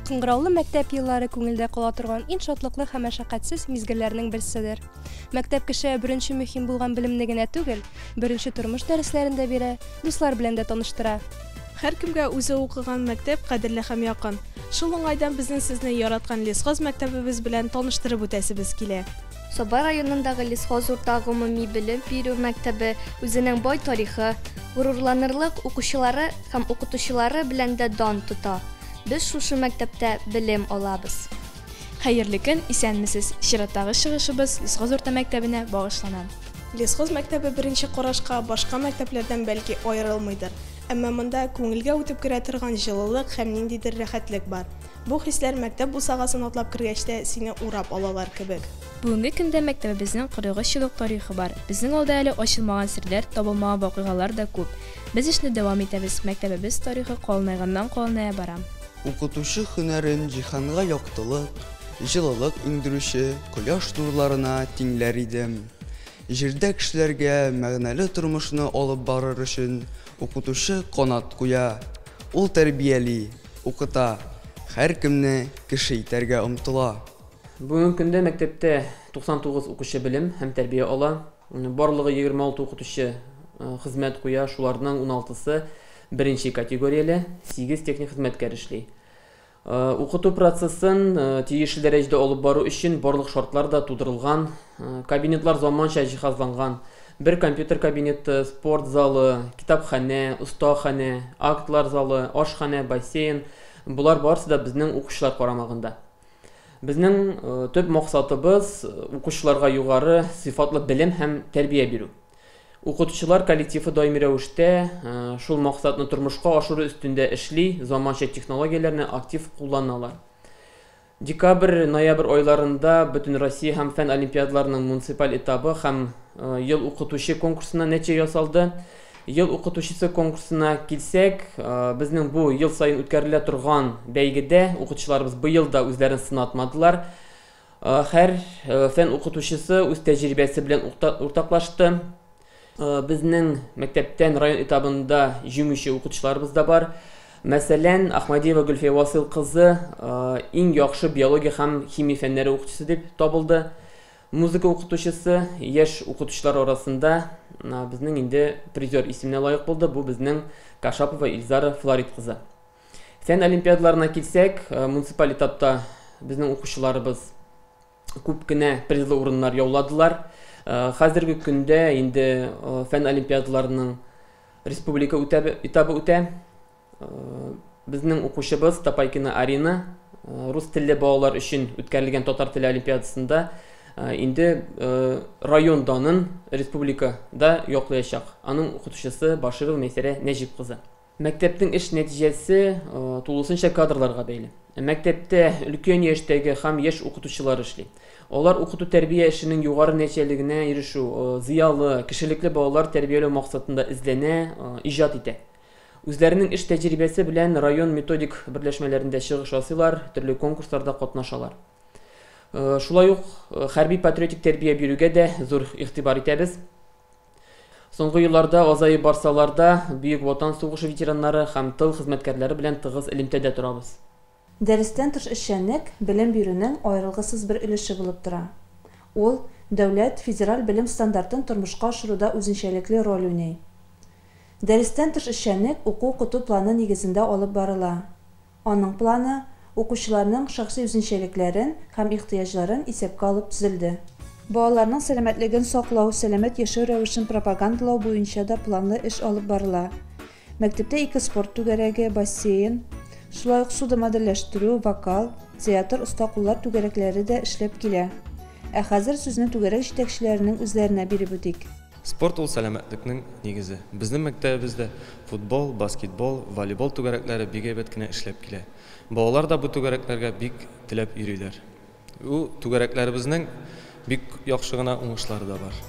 Кыңгыраулы мәктәп еллары күңелдә кала торган иң шатлыклы һәм мәшәкатьсез мизгелләрнең берседер. Мәктәп кешегә беренче мөһим булган белемне генә түгел, беренче тормыш дәресләрен дә бирә, дуслар белән дә таныштыра. Һәркемгә үзе укыган мәктәп кадерле һәм якын. Шул уңайдан безнең сезне яраткан лесхоз мәктәбебез белән таныштырып үтәсебез килә. Сабай районындагы лесхоз урта гомуми белем бирү мәктәбе үзенең бай тарихы, горурланырлык укучылары һәм укытучылары белән дә дан тота. Без шушы мәктәптә белем алабыз. Хәерле көн, исәнмесез. Чираттагы чыгышыбыз лесхоз урта мәктәбенә багышлана. Лесхоз мәктәбе беренче карашка башка мәктәпләрдән бәлки аерылмыйдыр. Әмма монда күңелгә үтеп керә торган җылылык һәм ниндидер рәхәтлек бар. Бу хисләр мәктәп бусагасын атлап кергәч тә сине урап алалар кебек. Бүгенге көндә мәктәбебезнең 43 еллык тарихы бар. Безнең алда әле ачылмаган серләр, табылмаган вакыйгалар да күп. Без эшне дәвам итәбез. Мәктәбебез тарихы калынайганнан-калыная бара. Укытучы һөнәрен җиһанга яктылык, җылылык иңдерүче кояш нурларына тиңләр идем. Җирдә кешеләргә мәгънәле тормышны алып барыр өчен укытучы канат куя. Ул тәрбияли, укыта, һәркемне кеше итәргә омтыла. Бүгенге көндә мәктәптә 99 укучы белем һәм тәрбия ала. Барлыгы 26 укытучы хезмәт куя, шуларның 16сы беренче категорияле, 8 техник хезмәткәр эшли. Укыту процессын тиешле дәрәҗәдә алып бару өчен барлык шартлар да тудырылган. Кабинетлар заманча җиһазланган. Бер компьютер кабинеты, спорт залы, китапханә, остаханә, актлар залы, ашханә, бассейн. Булар барысы да безнең укучылар карамагында. Безнең төп максатыбыз укучыларга югары сыйфатлы белем һәм тәрбия бирү. Укытучылар коллективы даими рәвештә шул максатны тормышка ашыру өстендә эшли, заманча технологияләрне актив кулланалар. Декабрь-ноябрь айларында Бөтен Россия һәм фән олимпиадаларының муниципаль этабы һәм ел укытучы конкурсына нәтиҗә ясалды. Ел укытучысы конкурсына килсәк, безнең бу ел сайын үткәрелә торган бәйгедә укытучыларыбыз быел да үзләрен сынатмадылар. Һәр фән укытучысы үз тәҗрибәсе белән уртаклашты. Безнең мәктәптән район этабында җиңүче укытучыларыбыз да бар. Мәсәлән, Ахмадиева Гөлфия Васил кызы иң яхшы биология һәм химия фәннәре укытучысы дип табылды. Музыка укытучысы яшь укытучылар арасында безнең инде призер исеменә лаек булды. Бу безнең Кашапова Илзара Флорид кызы. Фән олимпиадаларына килсәк, муниципаль этапта безнең укучыларыбыз күп кенә призлы урыннар яуладылар. Хәзерге көндә инде фән олимпиадаларының республика этабы үтә. Безнең укучыбыз Тапайкина Арина рус телле балалар өчен үткәрелгән татар теле олимпиадасында инде район данын республикада яклаячак. Аның укытучысы Баширова Мәйсәрә Нәҗип кызы. Мәктәптең эш нәтиҗәсе тулысынча кадрларга бәйле. Мәктәптә өлкән яшьтәге һәм яшь укытучылар эшли. Алар укыту тәрбия эшенең югары нәтиҗәлегенә ирешү, зыялы, кешелекле балалар тәрбияләү максатында эзләнә, иҗат итә. Үзләренең эш тәҗрибәсе белән район методик берләшмәләрендә чыгыш ясыйлар, төрле конкурсларда катнашалар. Шулай ук хәрби патриотик тәрбия бирүгә дә зур игътибар итәбез. Соңгы елларда азайып барсалар да Бөек Ватан сугышы ветераннары һәм тыл хезмәткәрләре белән тыгыз элемтәдә торабыз. Дәрестән тыш эшчәнлек белем бирүнең аерылгысыз бер өлеше булып тора. Ул дәүләт федераль белем стандартын тормышка ашыруда үзенчәлекле роль уйный. Дәрестән тыш эшчәнлек уку-укыту планы нигезендә алып барыла. Аның планы укучыларның шәхси үзенчәлекләрен һәм ихтыяҗларын исәпкә алып төзелде. Балаларның сәламәтлеген саклау, сәламәт яшәү рәвешен пропагандалау буенча да планлы эш алып барыла. Мәктәптә 2 спорт түгәрәге, бассейн, шулай ук суды модельләштерү, вокал, театр оста-куллар түгәрәкләре дә эшләп килә. Хәзер сүзне түгәрәк җитәкчеләренең үзләренә биреп үтик. Спорт ул сәламәтлекнең нигезе. Безнең мәктәбебездә футбол, баскетбол, волейбол түгәрәкләре бик әйбәт кенә эшләп килә. Балалар да бу түгәрәкләргә бик теләп йөриләр. У түгәрәкләребезнең бик яхшы гына уңышлары да бар.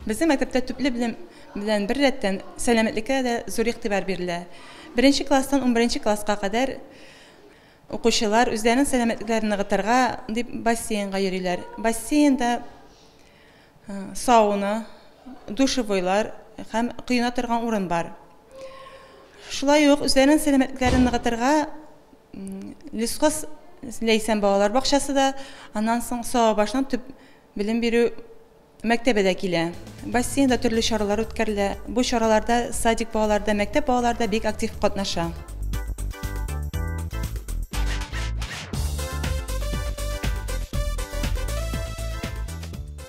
Безнең мәктәптә төпле белем белән бер рәттән сәламәтлеккә дә зур игътибар бирелә. 1 класстан 11 класска кадәр укучылар үзләренең сәламәтлекләрен ныгытырга дип бассейнга йөриләр. Бассейнда сауна, душевойлар һәм кыйна торган урын бар. Шулай ук үзләренең сәламәтлекләрен ныгытырга лесхоз Ләйсән балалар бакчасы да, аннан соң Савабашның төп белем бирү мәктәбе дә килә. Бассейнда төрле чаралар үткәрелә. Бу чараларда садик балалар да, мәктәп балалар да бик актив катнаша.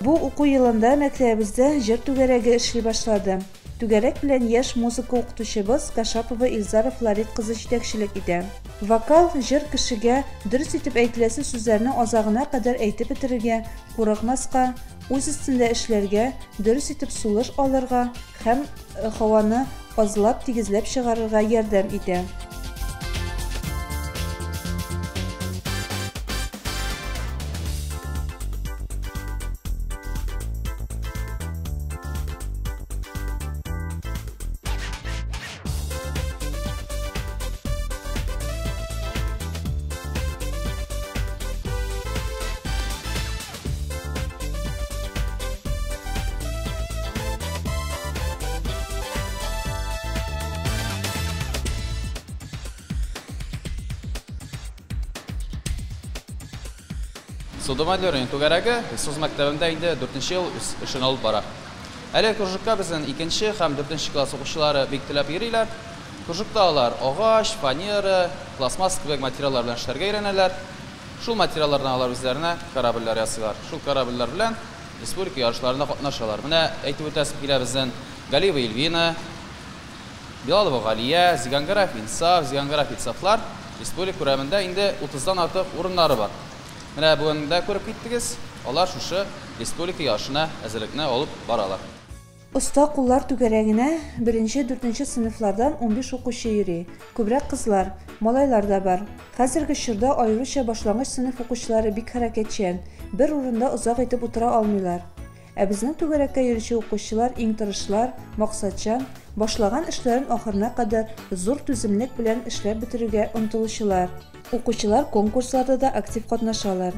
Бу уку елында мәктәбебездә җыр түгәрәге эшли башлады. Түгәрәк белән яшь музыка укытучыбыз Кашапова Илзара Флорид кызы җитәкчелек итә. Вокал җыр кешегә дөрес итеп әйтеләсе сүзләрне азагына кадәр әйтеп бетерергә, курыкмаска, үз өстендә эшләргә, дөрес итеп сулыш алырга һәм һаваны азлап тигезләп чыгарырга ярдәм итә. Судомадлы район түгәрәге Сез мәктәбендә инде 4нче ел эшен алып бара. Әле кружокка безнең 2нче һәм 4нче класс укучылары бик теләп йөриләр. Кружокта алар агач, фанера, пластмасс кебек материаллар белән эшләргә өйрәнәләр. Шул материаллардан алар үзләренә корабльләр ясыйлар. Шул корабльләр белән республика ярышларында катнашалар. Менә әйтеп үтәсем килә безнең Галиева Эльвина, Билалова Галия, Зигангаров Инсаф, Зигангаров Ицафлар республика күләмендә инде 30дан артык урыннары бар. Менә бүген дә күреп киттегез, алар шушы республика ярышына әзерлекне алып баралар. Уста куллар түгәрәгенә 1-4 сыйныфлардан 15 укучы йөри. Күбрәк кызлар, малайлар да бар. Хәзерге чорда аеруча башлангыч сыйныф укучылары бик хәрәкәтчән, бер урында озак итеп утыра алмыйлар. Ә безнең түгәрәккә йөрүче укучылар иң тырышлар, максатчан, башлаган эшләрен ахырына кадәр зур түземлек белән эшләп бетерергә омтылучылар. Укучылар конкурсларда да актив катнашалар.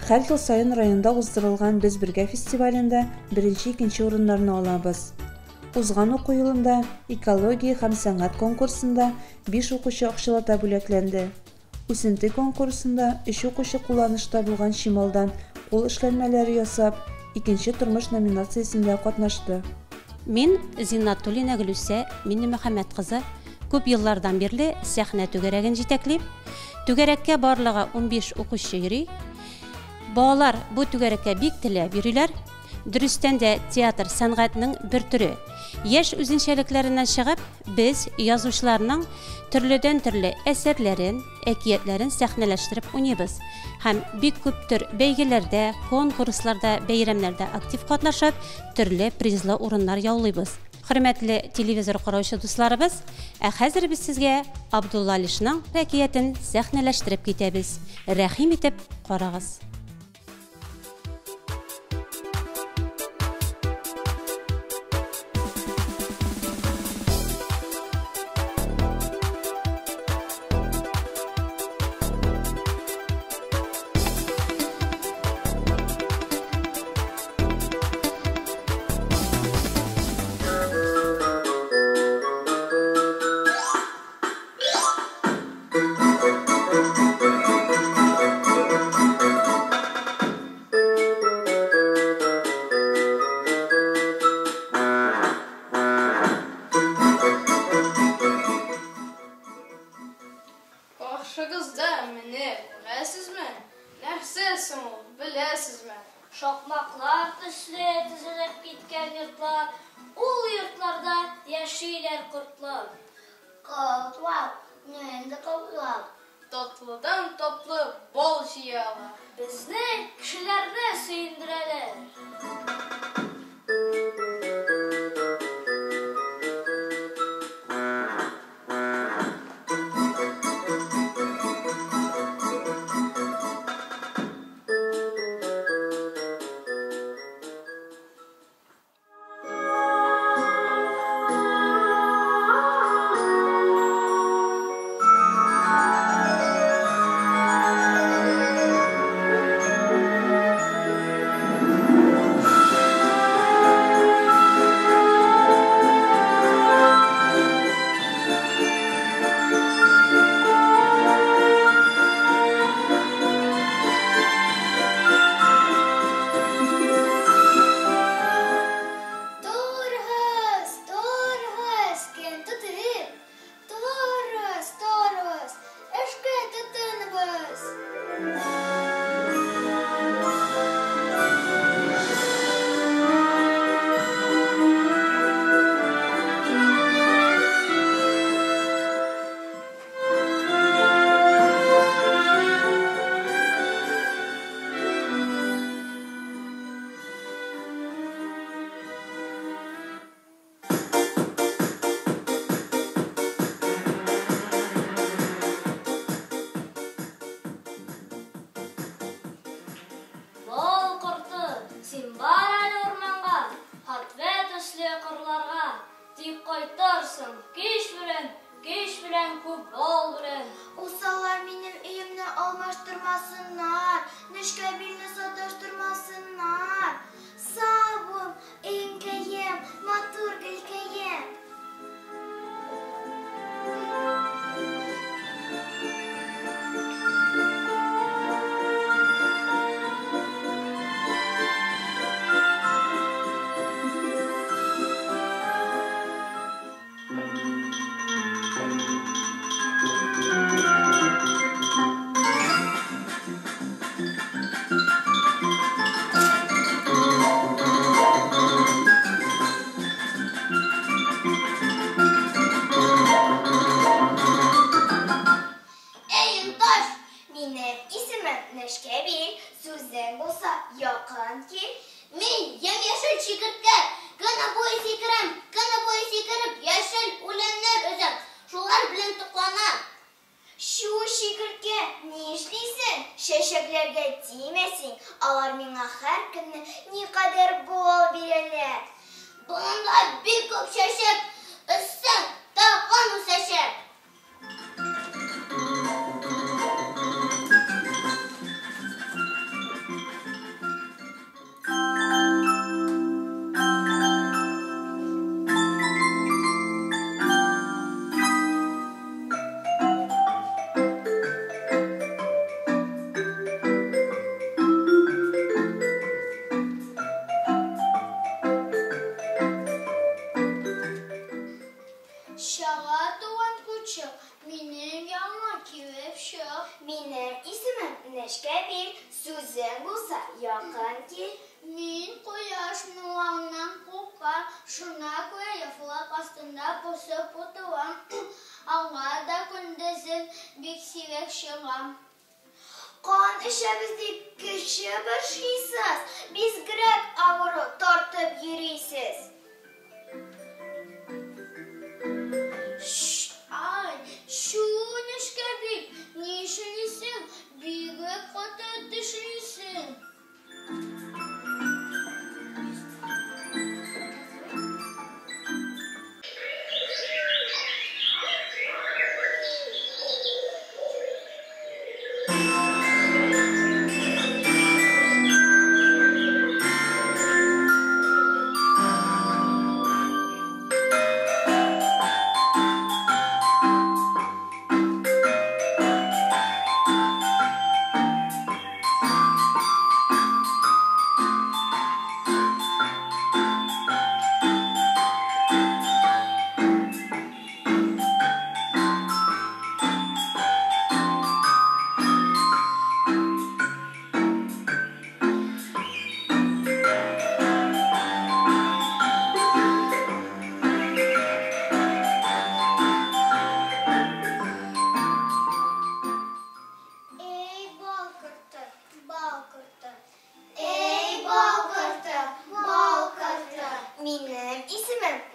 Һәр ел сайын районда уздырылган Без бергә фестивалендә 1-2 урыннарны алабыз. Узган уку елында экология һәм сәнгать конкурсында 5 укучы акчалата бүләкләнде. Үсенте конкурсында 3 укучы кулланышта булган чималдан кул эшләнмәләре ясап, 2нче тормыш номинациясендә катнашты. Мин Зиннатуллина Гөлүсә Миннемөхәммәд кызы күп еллардан бирле сәхнә түгәрәген җитәклим. Түгәрәккә барлыгы 15 укучы йөри. Балалар бу түгәрәккә бик теләп йөриләр. Дөрестән дә театр сәнгатьнең бер төре. Яшь үзенчәлекләреннән чыгып, без язучыларның төрледән төрле әсәрләрен, әкиятләрен сәхнәләштереп уйныйбыз. Һәм бик күптер бәйгеләрдә, конкурсларда, бәйрәмнәрдә актив катнашып, төрле призлы урыннар яулыйбыз. Хөрмәтле телевизор караучы дусларыбыз, хәзер без сезгә Абдулла Алишның әкиятен сәхнәләштереп китәбез. Рәхим итеп карагыз. Шакмаклар төсле тезелеп киткән йортлар, ул йортларда яшиләр кортлар. Котлар, нинди котлар? Татлыдан татлы бал җыялар. Безне кешеләрне сөендерәләр. кайтарсың, кеш белән күп бал белән. Усалар минем өемне алмаштырмасыннар, нечкә билне саташтырмасыннар. Сабым, өеңкәем, матур гөлкәем. Якын кил. Мин яшел чикерткә, кына буй сикереп, яшел үләннәр өзәм. Шулар белән тукланам. Шу чикерткә, ни эшлисең? Чәчәкләргә тимәсең. Алар миңа һәр көнне никадәр бал бирәләр. Бунда бик күп чәчәк өссәң, тагын үсәчәк. Минем исемем Нечкәбил, сүзең булса якын кил. Мин кояш нуаңнан куркам, шуңа күрә яфрак астында посып утырам. Аңа да көндезен бик сирәк чыгам. Кан эчәбез дип кеше борчыйсыз, бизгрәк авыру тартып йөрисез. Ай, шу Нечкәбил, ни эшлисең? Бигрәк каты тешлисең.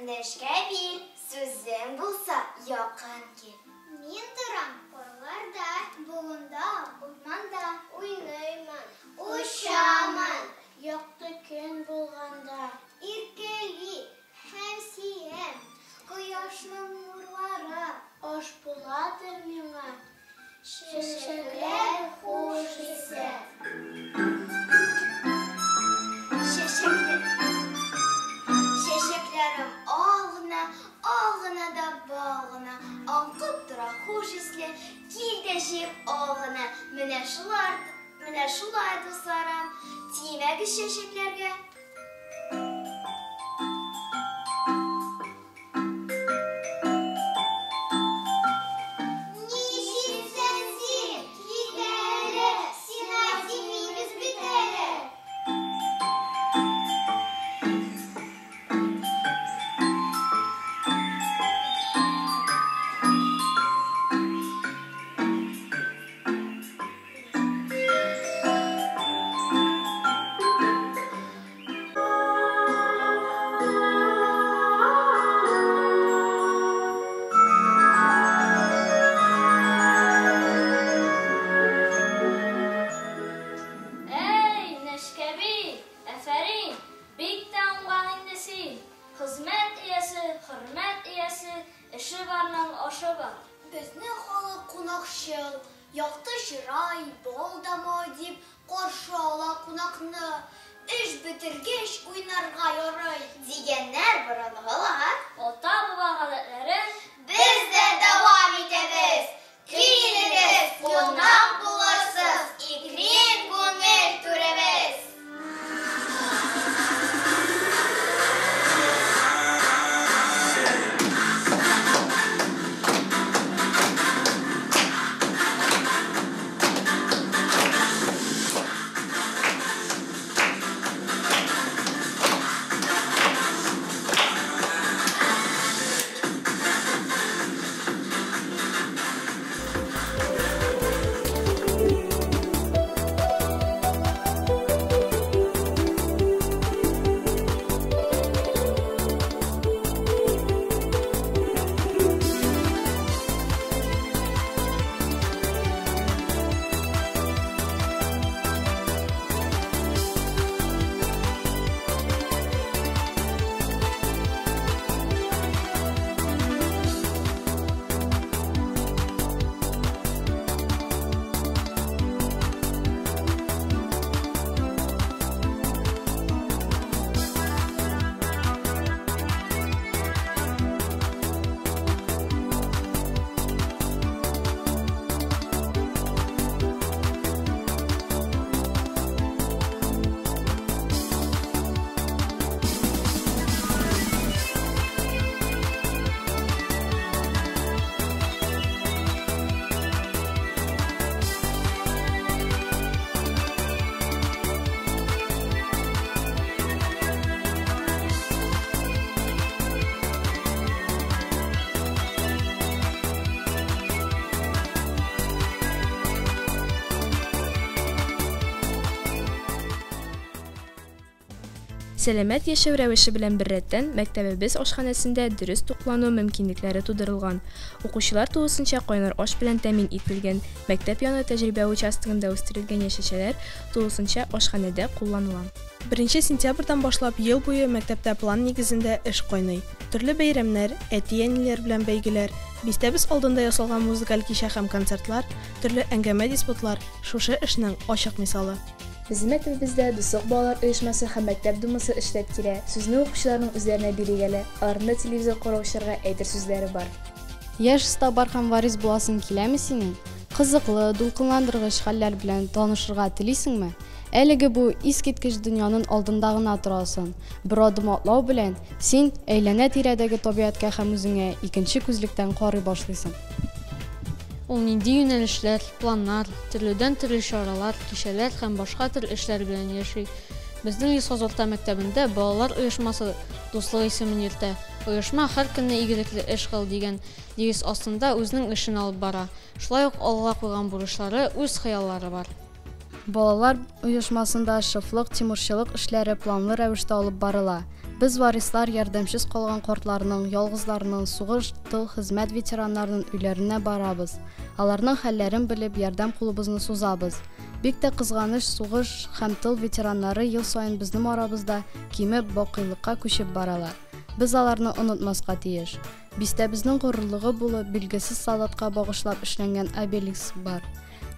Нечкәбил, сүзең булса якын кил. Мин торам кырларда, бугында, урманда уйнаймын, Учамын. Якты көн булганда, Иркәли һәм сөям. кояшның нурлары аш буладыр миңа. Чәчәкләр хуш исә. Чәчәкләрем агына да багына, аңкып тора хуш исле, кил дә җыеп агына. Менә шулай дусларым, тимәгез чәчәкләргә. Хезмәт иясе, хөрмәт иясе, эше барның ашы бар. Безнең халык кунакчыл, якты чырай, бал дамы дип каршы ала кунакны. Эш бетергәч уйнарга ярый дигәннәр борынгылар. Ата-баба гадәтләрен Без дә дәвам итәбез. Килегез, кунак булырсыз, икрин күңел түрәбез. Сәламәт яшәү рәвеше белән беррәттән мәктәбебез ашханәсендә дөрес туклану мөмкинлекләре тудырылган. Укучылар тулысынча кайнар аш белән тәэмин ителгән. Мәктәп яны тәҗрибә участогында үстерелгән яшелчәләр тулысынча ашханәдә кулланыла. 1 сентябрьдән башлап ел буе мәктәптә план нигезендә эш кайный. Төрле бәйрәмнәр, әти-әниләр белән бәйгеләр, бистәбез алдында ясалган музыкаль кичә һәм концертлар, төрле әңгәмә диспутлар шушы эшнең ачык мисалы. Безнең мәктәбебездә Дусок балалар оешмасы һәм мәктәп думасы эшләп килә. Сүзне укучыларның үзләренә бирелгәле, аларның телевизор караучыларга әйтер сүзләре бар. Яшь уста Бархан Варис буласың киләме синең? Кызыклы, дулкынландыргыч хәлләр белән танышырга телисеңме? Әлеге бу искиткеч дөньяның алдында гына торасың. Бер адым атлау белән син әйләнә-тирәдәге табиатка һәм үзеңә икенче күзлектән карый башлыйсың. Ул нинди юнәлешләр, планнар, төрледән-төрле чаралар, кичәләр һәм башка төрле эшләр белән яши. Безнең Лисхоз урта мәктәбендә балалар оешмасы дуслык исемен йөртә. Оешма һәр көнне игелекле эш кыл дигән девиз астында үзенең эшен алып бара. Шулай ук алга куйган бурычлары, үз хыяллары бар. Балалар оешмасында шыфлык, тимырчылык эшләре планлы рәвештә алып барыла. Без варислар ярдәмчез калган картларның, ялгызларның, сугыш, тыл хезмәт ветераннарының өйләренә барабыз. Аларның хәлләрен белеп, ярдәм кулыбызны сузабыз. Бик тә кызганыч, сугыш һәм тыл ветераннары ел саен безнең арабызда кимеп, бакыйлыкка күчеп баралар. Без аларны онытмаска тиеш. Бистәбезнең горурлыгы булып, билгесез солдатка багышлап эшләнгән обелиск бар.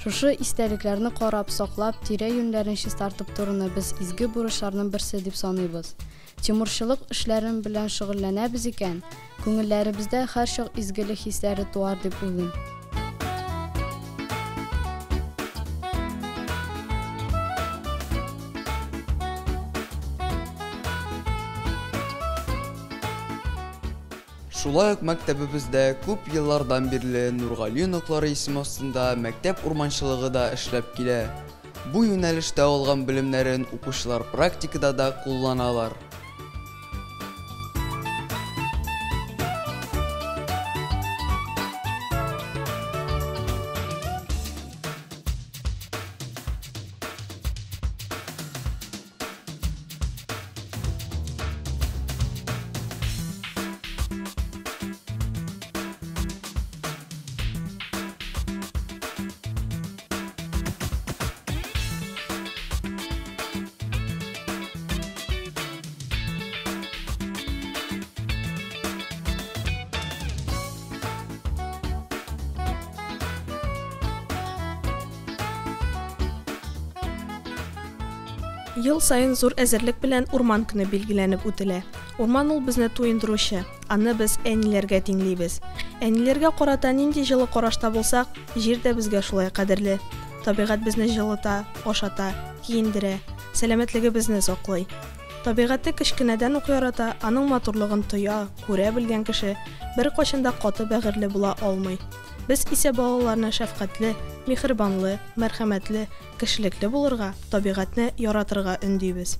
Шушы истәлекләрне карап, саклап, тирә юньләрен чистартып торуны без изге бурычларның берсе дип саныйбыз. Тимурчылык эшләрен белән шөгыльләнәбез икән, күңелләребездә һәр чак изгелек хисләре туар дип уйлыйм. Шулай ук мәктәбебездә күп еллардан бирле Нургали Ноклары исеме астында мәктәп урманчылыгы да эшләп килә. Бу юнәлештә алган белемнәрен укучылар практикада да кулланалар. Ел сайын зур әзерлек белән Урман көне билгеләнеп үтелә. Урман ул безне туендыручы, аны без әниләргә тиңлибез. Әниләргә карата нинди җылы карашта булсак, җир дә безгә шулай кадерле. Табигать безне җылыта, ашата, киендерә, сәламәтлегебезне саклый. Табигатьтә кечкенәдән ук ярата, аның матурлыгын тоя, күрә белгән кеше беркайчан да каты бәгырьле була алмый. Без исә балаларны шәфкатьле, мехрибанлы, мәрхәмәтле, кешелекле булырга, табигатьне яратырга өндибез.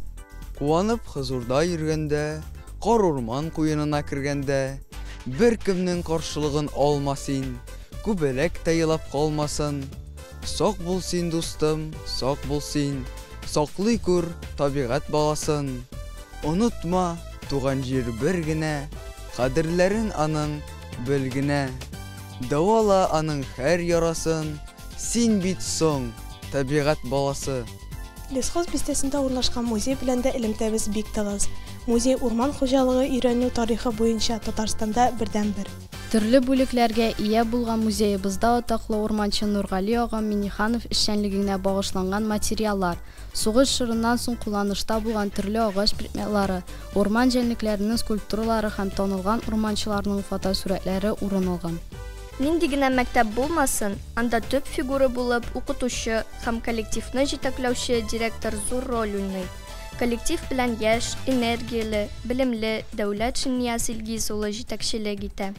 Куанып хозурда йөргәндә, кар урман куенына кергәндә, бер кемнең каршылыгын алмасын, күбәләк тә елап калмасын. Сак бул син, дустым, сак бул син, саклый күр табигать баласын. Онытма, туган җир бер генә, кадерләрен аның бел генә. Давала аның һәр ярасын, син бит соң, табигать баласы. Лесхоз бистәсендә урнашкан музей белән дә элемтәбез бик тыгыз. Музей урман хуҗалыгы өйрәнү тарихы буенча Татарстанда бердән-бер. Төрле бүлекләргә ия булган музеебызда атаклы урманчы Нургали ага Миниханов эшчәнлегенә багышланган материаллар, сугыш чорыннан соң кулланышта булган төрле агач предметлары, урман җәнлекләренең скульптуралары һәм танылган урманчыларның фотосурәтләре урын алган. Нинди генә мәктәп булмасын, анда төп фигура булып укытучы һәм коллективны җитәкләүче директор зур роль уйный. Коллектив белән яшь, энергияле, белемле Дәүләт Шиннияз Илгиз улы җитәкчелек итә.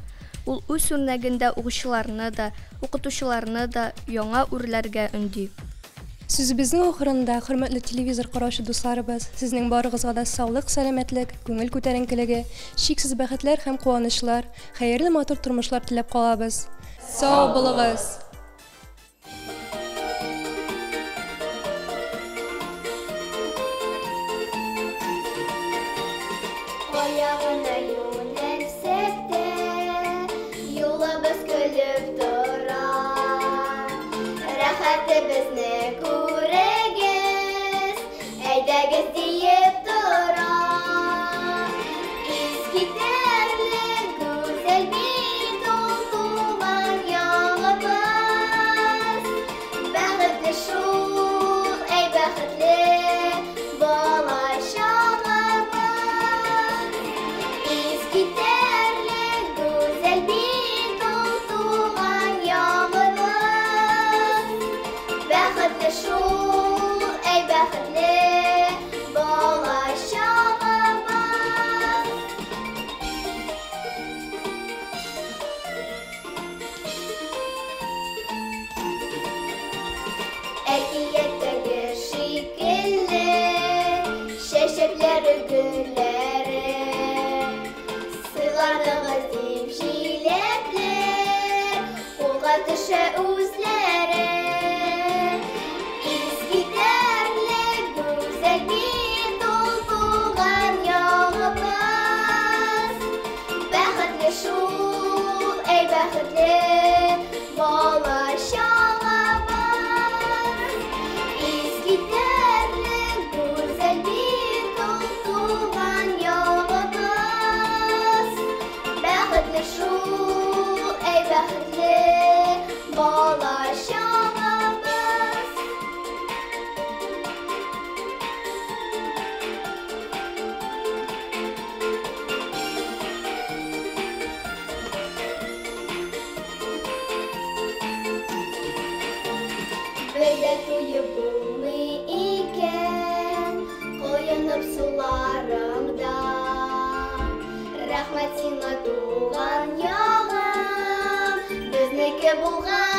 Ул үз үрнәгендә укучыларны да, укытучыларны да яңа үрләргә өнди. Сүзебезнең ахырында, хөрмәтле телевизор караучы дусларыбыз, сезнең барыгызга да саулык, сәламәтлек, күңел күтәренкелеге, чиксез бәхетләр һәм куанычлар, хәерле матур тормышлар теләп калабыз. Сау булыгыз! Рәхмәт сиңа туган ягым, безнеке булган